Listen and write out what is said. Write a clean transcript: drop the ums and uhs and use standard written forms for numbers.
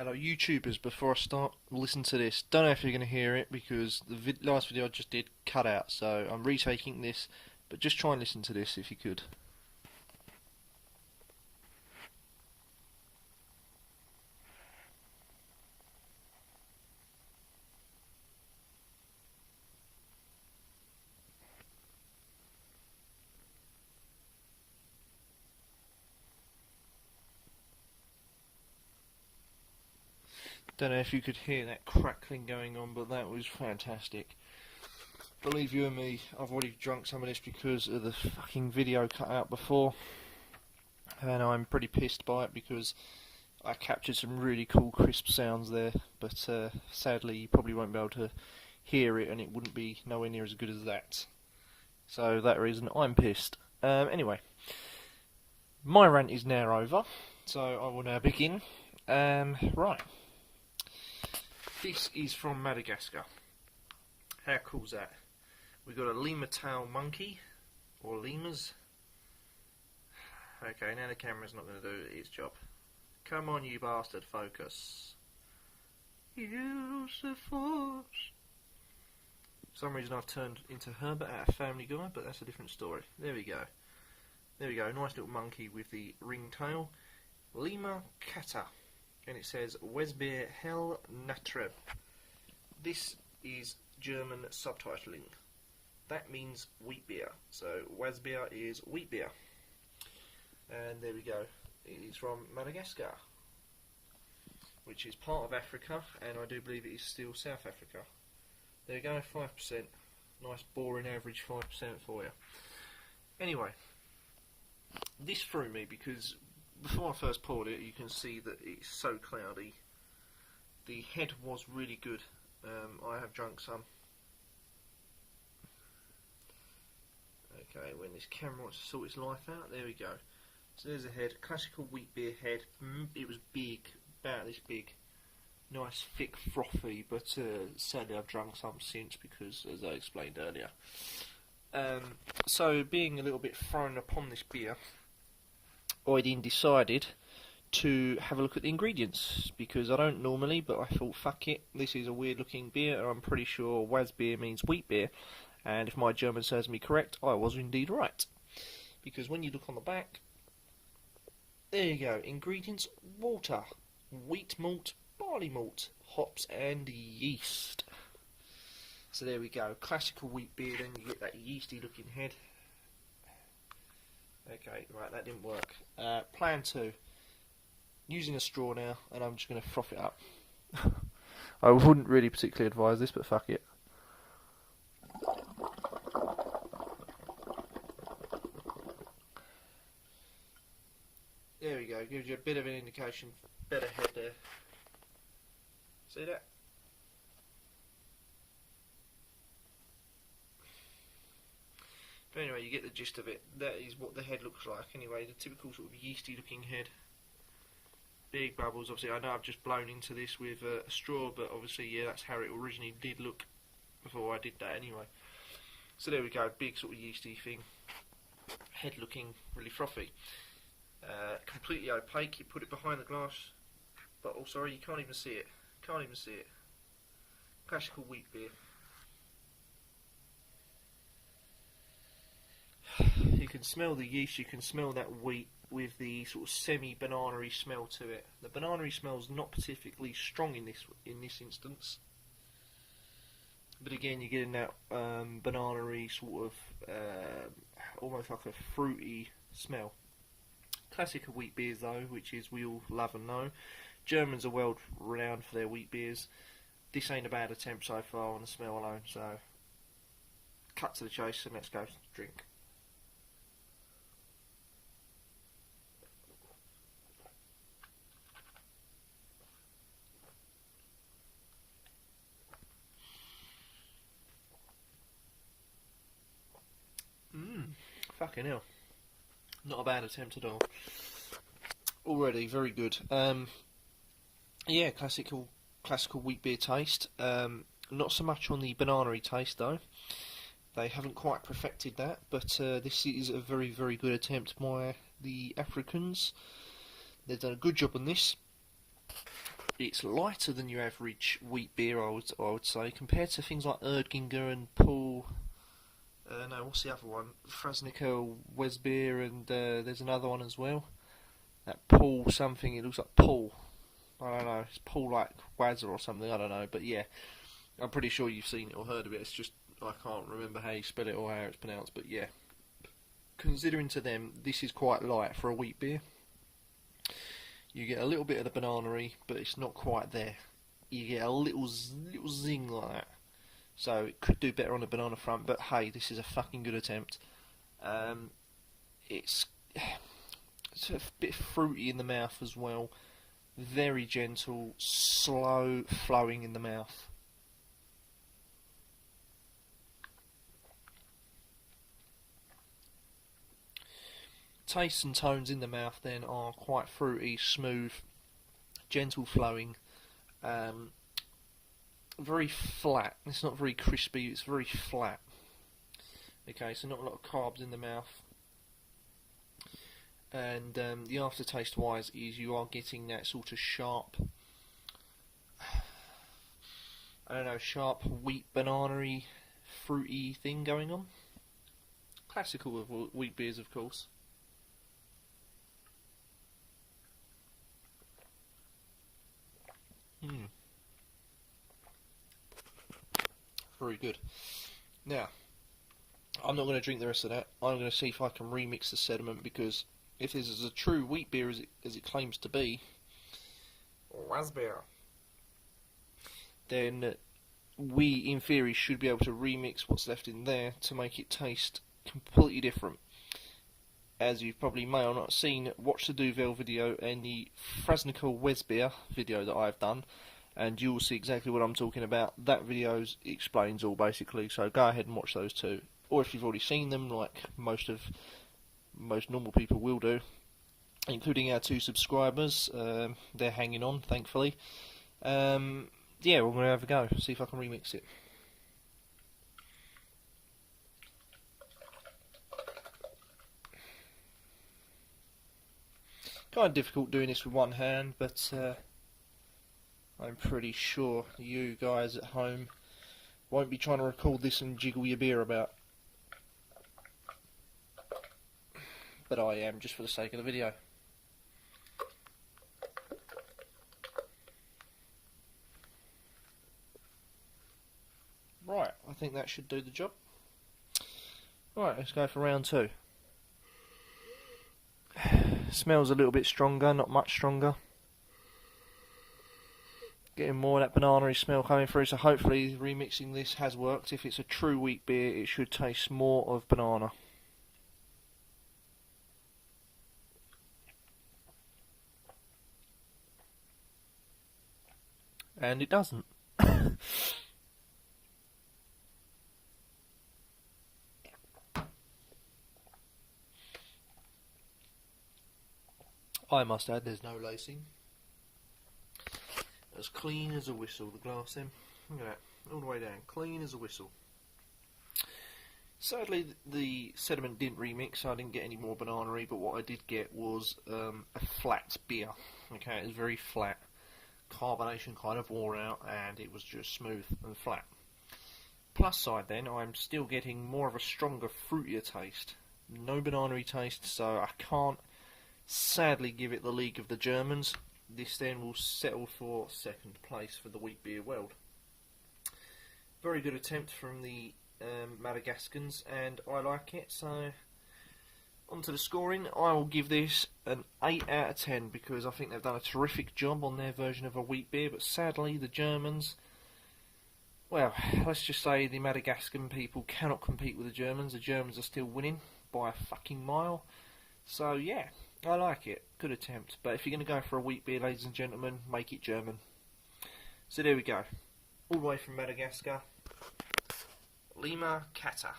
Hello YouTubers, before I start, listen to this. Don't know if you're going to hear it because the last video I just did cut out, so I'm retaking this, but just try and listen to this if you could. Don't know if you could hear that crackling going on, but that was fantastic. Believe you and me, I've already drunk some of this because of the fucking video cut out before, and I'm pretty pissed by it because I captured some really cool crisp sounds there, but sadly you probably won't be able to hear it, and it wouldn't be nowhere near as good as that. So that reason I'm pissed. Anyway, my rant is now over, so I will now begin. Right. This is from Madagascar. How cool's that? We've got a lemur tail monkey, or lemurs. Okay, now the camera's not going to do its job. Come on, you bastard, focus. Use the force. For some reason I've turned into Herbert out of Family Guy, but that's a different story. There we go. There we go, nice little monkey with the ring tail. Lemur Katta. And it says Wesbeer Hell Natreb. This is German subtitling. That means wheat beer. So Wesbeer is wheat beer. And there we go. It is from Madagascar, which is part of Africa, and I do believe it is still South Africa. There you go, 5%. Nice boring average 5% for you. Anyway, this threw me because before I first poured it, you can see that it's so cloudy. The head was really good. I have drunk some. Okay, when this camera wants to sort its life out, there we go. So there's a head, classical wheat beer head. It was big, about this big. Nice, thick, frothy, but sadly I've drunk some since because, as I explained earlier. So, being a little bit thrown upon this beer, I then decided to have a look at the ingredients, because I don't normally, but I thought, fuck it, this is a weird looking beer, and I'm pretty sure Wasbeer means wheat beer, and if my German serves me correct, I was indeed right. Because when you look on the back, there you go, ingredients: water, wheat malt, barley malt, hops and yeast. So there we go, classical wheat beer, then you get that yeasty looking head. Okay, right, that didn't work. Plan 2. Using a straw now, and I'm just going to froth it up. I wouldn't really particularly advise this, but fuck it. There we go, gives you a bit of an indication. Better head there. See that? But anyway, you get the gist of it. That is what the head looks like anyway, the typical sort of yeasty looking head. Big bubbles, obviously I know I've just blown into this with a straw, but obviously yeah, that's how it originally did look before I did that anyway. So there we go, big sort of yeasty thing. Head looking really frothy. Completely opaque, you put it behind the glass bottle, sorry, you can't even see it. Can't even see it. Classical wheat beer. You can smell the yeast, you can smell that wheat with the sort of semi-banana-y smell to it. The banana-y smell's not particularly strong in this instance. But again, you're getting that banana-y sort of, almost like a fruity smell. Classic wheat beers though, which is we all love and know. Germans are well renowned for their wheat beers. This ain't a bad attempt so far on the smell alone, so cut to the chase and let's go drink. Fucking hell. Not a bad attempt at all. Already very good. Yeah, classical wheat beer taste. Not so much on the banana-y taste though. They haven't quite perfected that, but this is a very, very good attempt by the Africans. They've done a good job on this. it's lighter than your average wheat beer, I would say, compared to things like Erdginger and Paul. No, what's the other one? Frasnica Wesbeer, and there's another one as well. That Paul something. It looks like Paul. I don't know. It's Paul like Wazza or something. I don't know. But yeah, I'm pretty sure you've seen it or heard of it. It's just I can't remember how you spell it or how it's pronounced. But yeah, considering to them, this is quite light for a wheat beer. You get a little bit of the banana-y, but it's not quite there. You get a little zing like that. So it could do better on the banana front, but hey, this is a fucking good attempt. It's a bit fruity in the mouth as well. Very gentle, slow flowing in the mouth. Tastes and tones in the mouth then are quite fruity, smooth, gentle flowing, very flat. It's not very crispy, it's very flat. Okay, so not a lot of carbs in the mouth. And the aftertaste wise is you are getting that sort of sharp, I don't know, sharp wheat banana-y, fruity thing going on. Classical of wheat beers, of course. Very good. Now, I'm not going to drink the rest of that. I'm going to see if I can remix the sediment, because if this is a true wheat beer as it claims to be, Wasbeer, then we, in theory, should be able to remix what's left in there to make it taste completely different. As you probably may or not seen, watch the Duvel video and the Frasnica Wesbeer video that I've done, and you'll see exactly what I'm talking about. That video explains all, basically, so go ahead and watch those two. Or if you've already seen them, like most normal people will do, including our 2 subscribers, they're hanging on, thankfully. Yeah, we're going to have a go, see if I can remix it. Kind of difficult doing this with one hand, but I'm pretty sure you guys at home won't be trying to record this and jiggle your beer about. But I am, just for the sake of the video. Right, I think that should do the job. Right, let's go for round 2. Smells a little bit stronger, not much stronger. Getting more of that banana-y smell coming through, so hopefully remixing this has worked. If it's a true wheat beer, it should taste more of banana. And it doesn't. I must add, there's no lacing. As clean as a whistle, the glass in. Look at that, all the way down, clean as a whistle. Sadly, the sediment didn't remix, so I didn't get any more banana-y, but what I did get was a flat beer. Okay, it was very flat. Carbonation kind of wore out, and it was just smooth and flat. Plus side then, I'm still getting more of a stronger, fruitier taste. No banana-y taste, so I can't sadly give it the League of the Germans. This then will settle for second place for the wheat beer world. Very good attempt from the Madagascans, and I like it. So on to the scoring. I will give this an 8 out of 10 because I think they've done a terrific job on their version of a wheat beer, but sadly the Germans, well, let's just say the Madagascan people cannot compete with the Germans. The Germans are still winning by a fucking mile. So yeah, I like it. Good attempt. But if you're going to go for a wheat beer, ladies and gentlemen, make it German. So there we go. All the way from Madagascar, Lemur Katta.